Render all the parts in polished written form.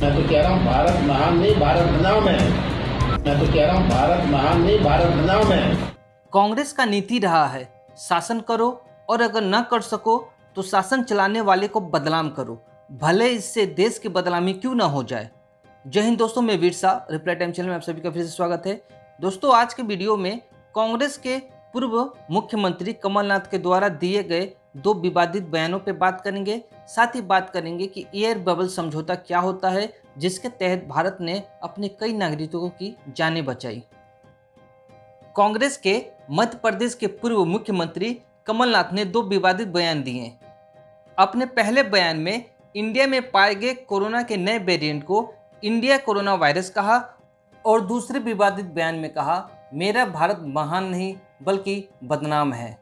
मैं तो कह रहा हूँ भारत महान नहीं, भारत बनाओ। मैं तो कह रहा हूँ भारत महान नहीं, भारत बनाओ। कांग्रेस का नीति रहा है शासन करो और अगर न कर सको तो शासन चलाने वाले को बदनाम करो, भले इससे देश की बदनामी क्यों ना हो जाए। जय हिंद दोस्तों, मैं वीर शाह, रिप्लाई टाइम चैनल में आप सभी का फिर से स्वागत है। दोस्तों, आज के वीडियो में कांग्रेस के पूर्व मुख्यमंत्री कमलनाथ के द्वारा दिए गए दो विवादित बयानों पर बात करेंगे। साथ ही बात करेंगे कि एयर बबल समझौता क्या होता है, जिसके तहत भारत ने अपने कई नागरिकों की जानें बचाई। कांग्रेस के मध्य प्रदेश के पूर्व मुख्यमंत्री कमलनाथ ने दो विवादित बयान दिए। अपने पहले बयान में इंडिया में पाए गए कोरोना के नए वेरिएंट को इंडिया कोरोना वायरस कहा और दूसरे विवादित बयान में कहा, मेरा भारत महान नहीं बल्कि बदनाम है।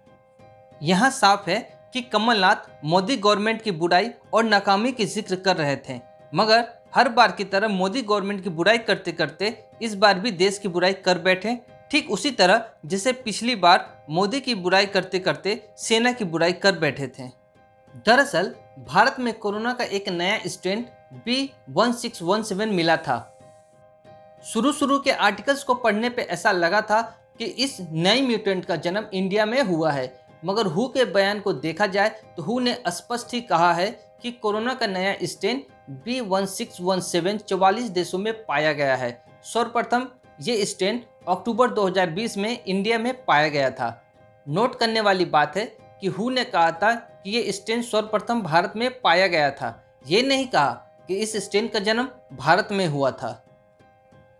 यहां साफ है कि कमलनाथ मोदी गवर्नमेंट की बुराई और नाकामी की जिक्र कर रहे थे, मगर हर बार की तरह मोदी गवर्नमेंट की बुराई करते करते इस बार भी देश की बुराई कर बैठे, ठीक उसी तरह जैसे पिछली बार मोदी की बुराई करते करते सेना की बुराई कर बैठे थे। दरअसल भारत में कोरोना का एक नया स्ट्रेन B1617 मिला था। शुरू के आर्टिकल्स को पढ़ने पे ऐसा लगा था कि इस नई म्यूटेंट का जन्म इंडिया में हुआ है, मगर हु के बयान को देखा जाए तो हु ने स्पष्ट ही कहा है कि कोरोना का नया स्ट्रेन B1617 44 देशों में पाया गया है। सर्वप्रथम ये स्ट्रेन अक्टूबर 2020 में इंडिया में पाया गया था। नोट करने वाली बात है कि हु ने कहा था कि ये स्ट्रेन सर्वप्रथम भारत में पाया गया था, ये नहीं कहा कि इस स्ट्रेन का जन्म भारत में हुआ था।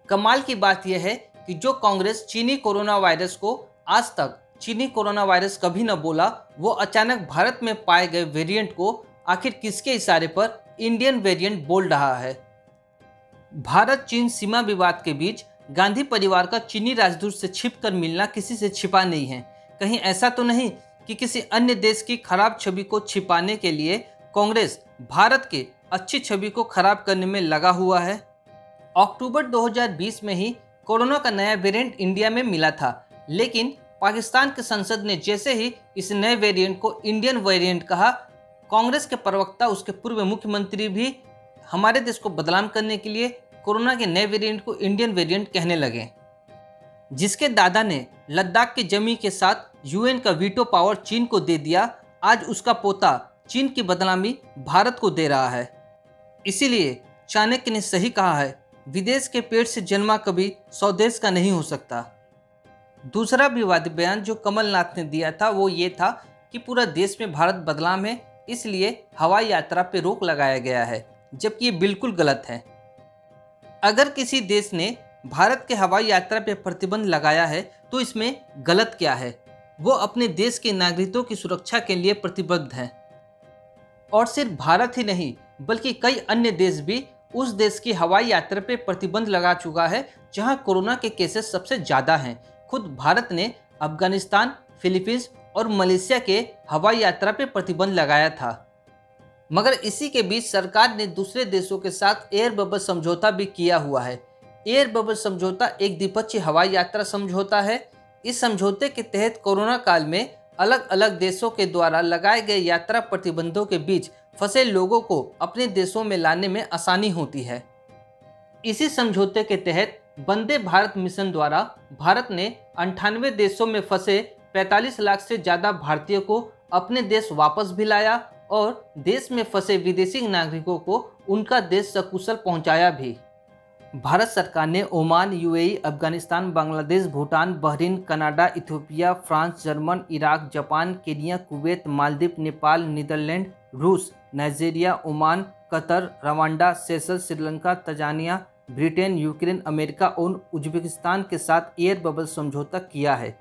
कमाल की बात यह है कि जो कांग्रेस चीनी कोरोना वायरस को आज तक चीनी कोरोना वायरस कभी न बोला, वो अचानक भारत में पाए गए वेरिएंट को आखिर किसके इशारे पर इंडियन वेरिएंट बोल रहा है। भारत चीन सीमा विवाद के बीच गांधी परिवार का चीनी राजदूत से छिपकर मिलना किसी से छिपा नहीं है। कहीं ऐसा तो नहीं कि किसी अन्य देश की खराब छवि को छिपाने के लिए कांग्रेस भारत की अच्छी छवि को खराब करने में लगा हुआ है। अक्टूबर 2020 में ही कोरोना का नया वेरिएंट इंडिया में मिला था, लेकिन पाकिस्तान की संसद ने जैसे ही इस नए वेरिएंट को इंडियन वेरिएंट कहा, कांग्रेस के प्रवक्ता, उसके पूर्व मुख्यमंत्री भी हमारे देश को बदनाम करने के लिए कोरोना के नए वेरिएंट को इंडियन वेरिएंट कहने लगे। जिसके दादा ने लद्दाख की जमीन के साथ यूएन का वीटो पावर चीन को दे दिया, आज उसका पोता चीन की बदनामी भारत को दे रहा है। इसीलिए चाणक्य ने सही कहा है, विदेश के पेट से जन्मा कभी स्वदेश का नहीं हो सकता। दूसरा विवादित बयान जो कमलनाथ ने दिया था वो ये था कि पूरा देश में भारत बदनाम है, इसलिए हवाई यात्रा पर रोक लगाया गया है, जबकि ये बिल्कुल गलत है। अगर किसी देश ने भारत के हवाई यात्रा पर प्रतिबंध लगाया है तो इसमें गलत क्या है? वो अपने देश के नागरिकों की सुरक्षा के लिए प्रतिबद्ध है। और सिर्फ भारत ही नहीं बल्कि कई अन्य देश भी उस देश की हवाई यात्रा पर प्रतिबंध लगा चुका है जहां कोरोना के केसेस सबसे ज़्यादा हैं। खुद भारत ने अफगानिस्तान, फिलीपींस और मलेशिया के हवाई यात्रा पर प्रतिबंध लगाया था। मगर इसी के बीच सरकार ने दूसरे देशों के साथ एयर बबल समझौता भी किया हुआ है। एयर बबल समझौता एक द्विपक्षीय हवाई यात्रा समझौता है। इस समझौते के तहत कोरोना काल में अलग अलग देशों के द्वारा लगाए गए यात्रा प्रतिबंधों के बीच फंसे लोगों को अपने देशों में लाने में आसानी होती है। इसी समझौते के तहत वंदे भारत मिशन द्वारा भारत ने 98 देशों में फंसे 45 लाख से ज़्यादा भारतीयों को अपने देश वापस भी लाया और देश में फंसे विदेशी नागरिकों को उनका देश सकुशल पहुंचाया भी। भारत सरकार ने Oman, UAE, Afghanistan, Bangladesh, Bhutan, Bahrain, Canada, Ethiopia, France, German, Iraq, Japan, Kenya, Kuwait, Maldives, Nepal, Netherland, रूस, Nigeria, Oman, Qatar, Rwanda, Seychelles, Sri Lanka, Tanzania, Britain, Ukraine, America और उज्बेकिस्तान के साथ एयर बबल समझौता किया है।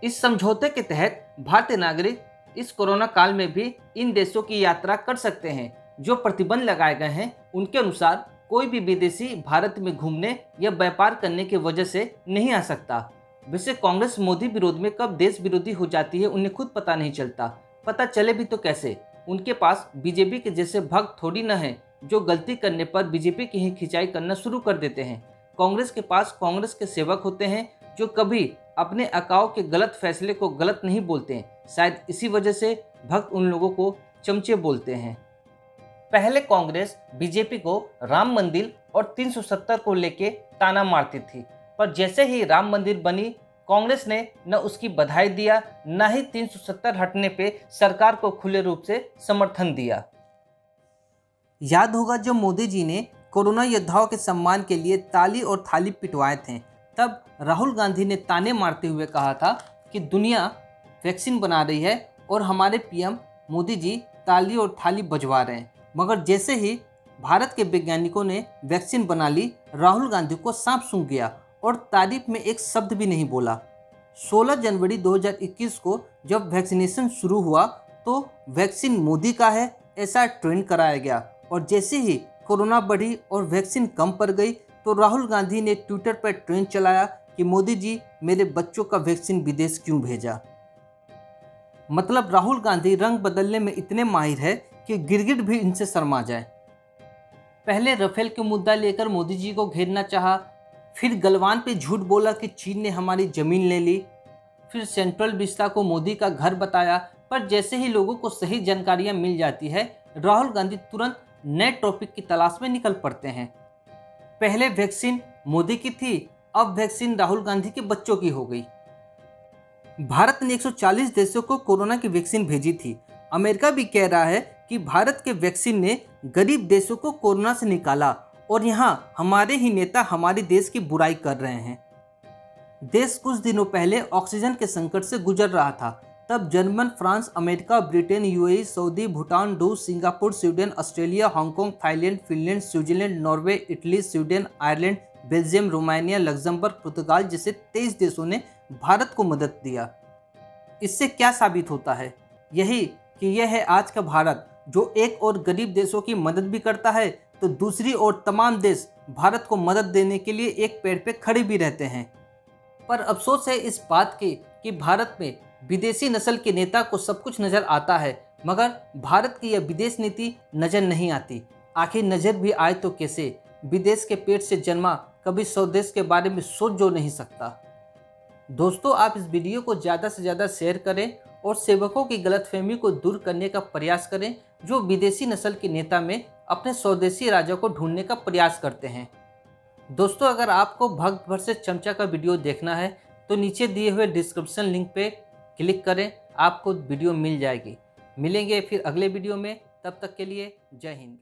इस समझौते के तहत भारतीय नागरिक इस कोरोना काल में भी इन देशों की यात्रा कर सकते हैं। जो प्रतिबंध लगाए गए हैं उनके अनुसार कोई भी विदेशी भारत में घूमने या व्यापार करने की वजह से नहीं आ सकता। वैसे कांग्रेस मोदी विरोध में कब देश विरोधी हो जाती है उन्हें खुद पता नहीं चलता। पता चले भी तो कैसे? उनके पास बीजेपी के जैसे भक्त थोड़ी न है जो गलती करने पर बीजेपी की ही खिंचाई करना शुरू कर देते हैं। कांग्रेस के पास कांग्रेस के सेवक होते हैं जो कभी अपने अकाव के गलत फैसले को गलत नहीं बोलते हैं। शायद इसी वजह से भक्त उन लोगों को चमचे बोलते हैं। पहले कांग्रेस बीजेपी को राम मंदिर और 370 को लेके ताना मारती थी, पर जैसे ही राम मंदिर बनी कांग्रेस ने न उसकी बधाई दिया, न ही 370 हटने पे सरकार को खुले रूप से समर्थन दिया। याद होगा जब मोदी जी ने कोरोना योद्धाओं के सम्मान के लिए ताली और थाली पिटवाए थे, तब राहुल गांधी ने ताने मारते हुए कहा था कि दुनिया वैक्सीन बना रही है और हमारे पीएम मोदी जी ताली और थाली बजवा रहे हैं। मगर जैसे ही भारत के वैज्ञानिकों ने वैक्सीन बना ली, राहुल गांधी को सांप सूंघ गया और तारीफ में एक शब्द भी नहीं बोला। 16 जनवरी 2021 को जब वैक्सीनेशन शुरू हुआ तो वैक्सीन मोदी का है ऐसा ट्रेंड कराया गया, और जैसे ही कोरोना बढ़ी और वैक्सीन कम पड़ गई तो राहुल गांधी ने ट्विटर पर ट्रेंड चलाया कि मोदी जी मेरे बच्चों का वैक्सीन विदेश क्यों भेजा। मतलब राहुल गांधी रंग बदलने में इतने माहिर है कि गिरगिट भी इनसे शर्मा जाए। पहले राफेल के मुद्दा लेकर मोदी जी को घेरना चाहा, फिर गलवान पे झूठ बोला कि चीन ने हमारी जमीन ले ली, फिर सेंट्रल विस्ता को मोदी का घर बताया। पर जैसे ही लोगों को सही जानकारियां मिल जाती है, राहुल गांधी तुरंत नए टॉपिक की तलाश में निकल पड़ते हैं। पहले वैक्सीन मोदी की थी, अब वैक्सीन राहुल गांधी के बच्चों की हो गई। भारत ने 140 देशों को कोरोना की वैक्सीन भेजी थी। अमेरिका भी कह रहा है कि भारत के वैक्सीन ने गरीब देशों को कोरोना से निकाला, और यहाँ हमारे ही नेता हमारे देश की बुराई कर रहे हैं। देश कुछ दिनों पहले ऑक्सीजन के संकट से गुजर रहा था, तब German, France, America, Britain, UAE, Saudi, Bhutan, रूस, Singapore, Sweden, Australia, Hong Kong, Thailand, Finland, Switzerland, Norway, Italy, Sweden, Ireland, Belgium, Romania, Luxembourg, पुर्तगाल जैसे 23 देशों ने भारत को मदद दिया। इससे क्या साबित होता है? यही कि यह है आज का भारत, जो एक और गरीब देशों की मदद भी करता है तो दूसरी ओर तमाम देश भारत को मदद देने के लिए एक पैर पे खड़े भी रहते हैं। पर अफसोस है इस बात की कि भारत में विदेशी नस्ल के नेता को सब कुछ नज़र आता है, मगर भारत की यह विदेश नीति नज़र नहीं आती। आखिर नज़र भी आए तो कैसे? विदेश के पेट से जन्मा कभी स्वदेश के बारे में सोच जो नहीं सकता। दोस्तों, आप इस वीडियो को ज़्यादा से ज़्यादा शेयर करें और सेवकों की गलतफहमी को दूर करने का प्रयास करें, जो विदेशी नस्ल के नेता में अपने स्वदेशी राजा को ढूंढने का प्रयास करते हैं। दोस्तों, अगर आपको भक्त वर्सेस चमचा का वीडियो देखना है तो नीचे दिए हुए डिस्क्रिप्शन लिंक पे क्लिक करें, आपको वीडियो मिल जाएगी। मिलेंगे फिर अगले वीडियो में, तब तक के लिए जय हिंद।